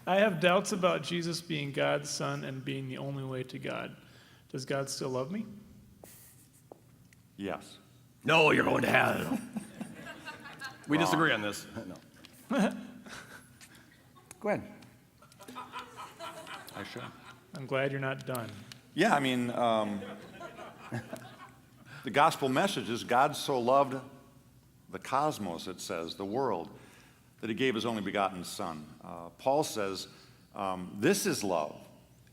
I have doubts about Jesus being God's son and being the only way to God. Does God still love me? Yes. No, you're going to hell. We disagree on this. No. Go ahead. I should. I'm glad you're not done. Yeah, I mean, the gospel message is God so loved the cosmos, it says, the world, that he gave his only begotten son. Paul says, this is love,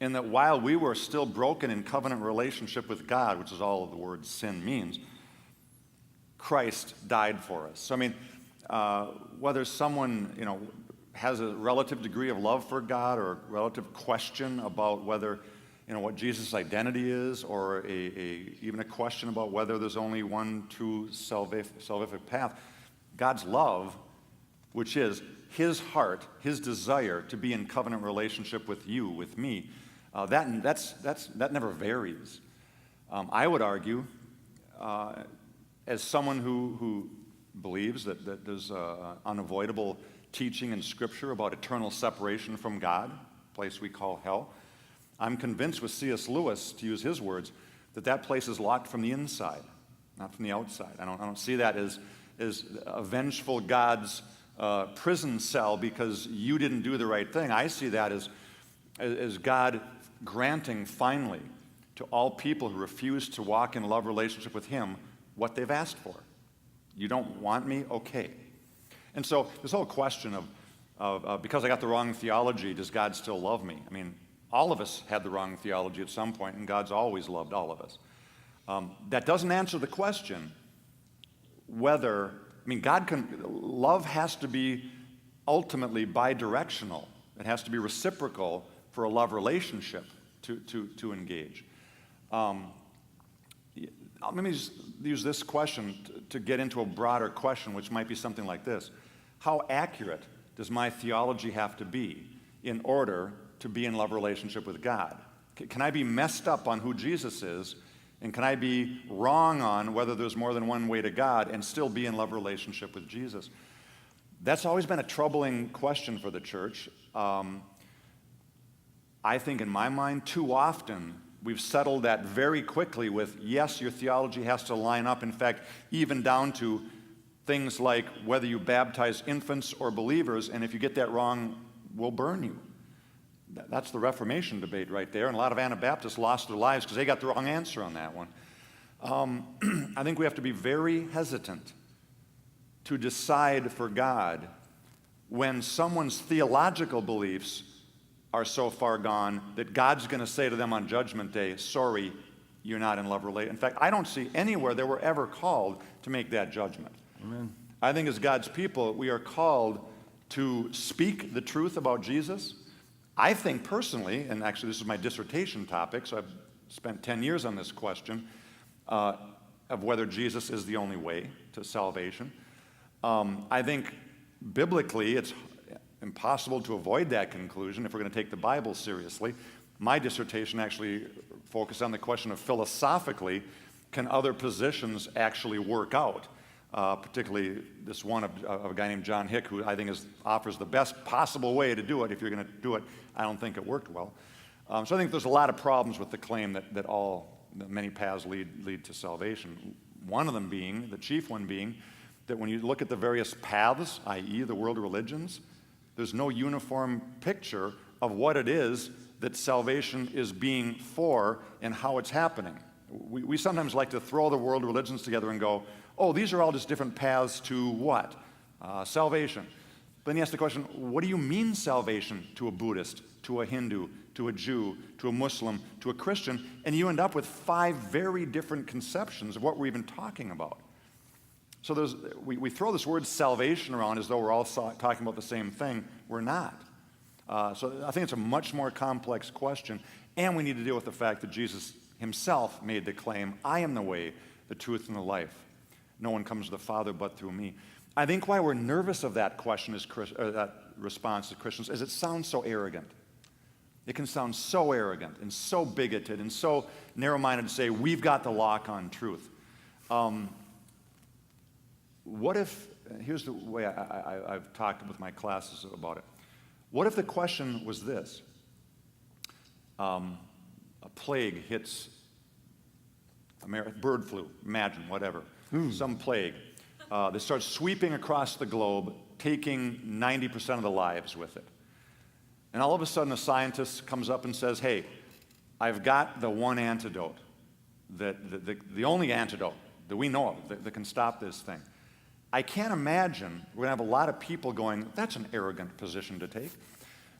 in that while we were still broken in covenant relationship with God, which is all the word sin means, Christ died for us. So, I mean, whether someone, has a relative degree of love for God or a relative question about whether, what Jesus' identity is, or even a question about whether there's only one true salvific path, God's love, which is his heart, his desire to be in covenant relationship with you, with me, that never varies. I would argue, as someone who believes that there's unavoidable teaching in Scripture about eternal separation from God, a place we call hell, I'm convinced with C.S. Lewis, to use his words, that place is locked from the inside, not from the outside. I don't see that as a vengeful God's prison cell because you didn't do the right thing. I see that as God granting finally to all people who refuse to walk in love relationship with him what they've asked for. You don't want me? Okay. And so this whole question of because I got the wrong theology, does God still love me? I mean, all of us had the wrong theology at some point, and God's always loved all of us. That doesn't answer the question whether, love has to be ultimately bidirectional. It has to be reciprocal for a love relationship to engage. Let me just use this question to get into a broader question, which might be something like this. How accurate does my theology have to be in order to be in love relationship with God? Can I be messed up on who Jesus is, and can I be wrong on whether there's more than one way to God and still be in love relationship with Jesus? That's always been a troubling question for the church. I think in my mind, too often, we've settled that very quickly with, yes, your theology has to line up, in fact, even down to things like whether you baptize infants or believers, and if you get that wrong, we'll burn you. That's the Reformation debate right there, and a lot of Anabaptists lost their lives because they got the wrong answer on that one. I think we have to be very hesitant to decide for God when someone's theological beliefs are so far gone that God's going to say to them on Judgment Day, sorry, you're not in love relationship. In fact, I don't see anywhere that we're ever called to make that judgment. Amen. I think as God's people, we are called to speak the truth about Jesus. I think personally, and actually this is my dissertation topic, so I've spent 10 years on this question of whether Jesus is the only way to salvation. I think biblically it's impossible to avoid that conclusion if we're going to take the Bible seriously. My dissertation actually focused on the question of philosophically, can other positions actually work out? Particularly this one of a guy named John Hick, who I think offers the best possible way to do it. If you're going to do it, I don't think it worked well. So I think there's a lot of problems with the claim that many paths lead to salvation. One of them being, the chief one being, that when you look at the various paths, i.e. the world religions, there's no uniform picture of what it is that salvation is being for and how it's happening. We sometimes like to throw the world religions together and go, oh, these are all just different paths to what? Salvation. Then you ask the question, what do you mean salvation to a Buddhist, to a Hindu, to a Jew, to a Muslim, to a Christian? And you end up with 5 very different conceptions of what we're even talking about. So we throw this word salvation around as though we're all talking about the same thing. We're not. So I think it's a much more complex question, and we need to deal with the fact that Jesus himself made the claim, I am the way, the truth, and the life. No one comes to the Father but through me. I think why we're nervous of that question, that response as Christians, is it sounds so arrogant. It can sound so arrogant and so bigoted and so narrow-minded to say, we've got the lock on truth. What if, here's the way I've talked with my classes about it. What if the question was this? A plague hits bird flu, imagine, whatever, some plague. That starts sweeping across the globe, taking 90% of the lives with it. And all of a sudden, a scientist comes up and says, hey, I've got the one antidote, the only antidote that we know of that can stop this thing. I can't imagine we're going to have a lot of people going, that's an arrogant position to take.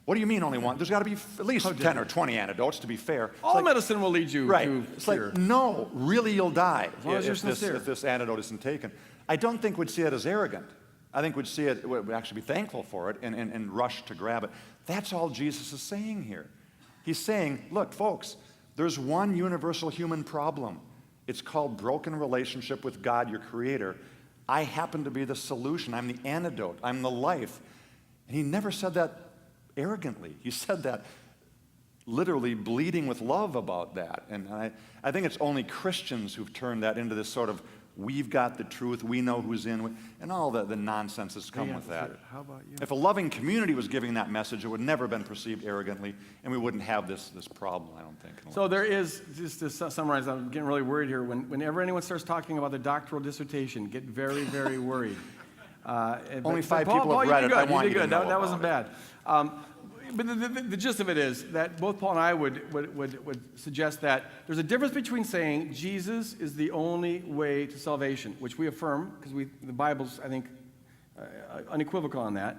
What do you mean only one? There's got to be at least 10 or 20 antidotes, to be fair. All medicine will lead you to It's cure. like, no, really you'll die As long as you're sincere. if this antidote isn't taken. I don't think we'd see it as arrogant. I think we'd actually be thankful for it and rush to grab it. That's all Jesus is saying here. He's saying, look, folks, there's one universal human problem. It's called broken relationship with God, your creator. I happen to be the solution. I'm the antidote. I'm the life. And he never said that arrogantly. He said that literally bleeding with love about that. And I think it's only Christians who've turned that into this sort of, we've got the truth, we know who's in, and all the nonsense that's come with that. How about you? If a loving community was giving that message, it would never have been perceived arrogantly, and we wouldn't have this problem, I don't think. So there is, just to summarize, I'm getting really worried here. Whenever anyone starts talking about the doctoral dissertation, get very, very worried. Only 5 people have read it. I want you to know That wasn't bad. about But the gist of it is that both Paul and I would suggest that there's a difference between saying Jesus is the only way to salvation, which we affirm, because the Bible's, I think, unequivocal on that.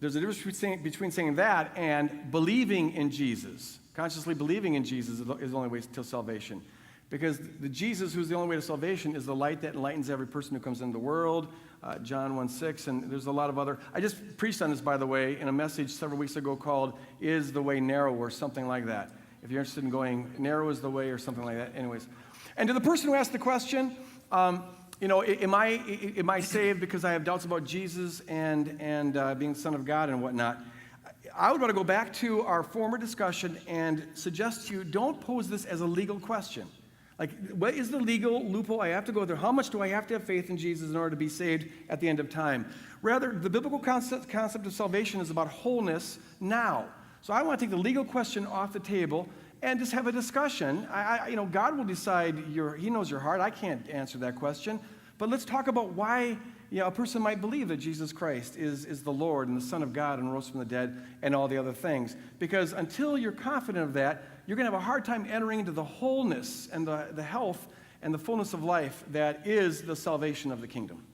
There's a difference between saying that and believing in Jesus. Consciously believing in Jesus is the only way to salvation. Because the Jesus who's the only way to salvation is the light that enlightens every person who comes into the world, John 1:6, and there's a lot of other. I just preached on this, by the way, in a message several weeks ago called "Is the Way Narrow?" or something like that. If you're interested in going, narrow is the way or something like that. Anyways, and to the person who asked the question, am I saved because I have doubts about Jesus and being the Son of God and whatnot? I would want to go back to our former discussion and suggest to you, don't pose this as a legal question. Like, what is the legal loophole I have to go through? How much do I have to have faith in Jesus in order to be saved at the end of time? Rather, the biblical concept of salvation is about wholeness now. So I want to take the legal question off the table and just have a discussion. God will decide. He knows your heart. I can't answer that question. But let's talk about why a person might believe that Jesus Christ is the Lord and the Son of God and rose from the dead and all the other things. Because until you're confident of that, you're going to have a hard time entering into the wholeness and the health and the fullness of life that is the salvation of the kingdom.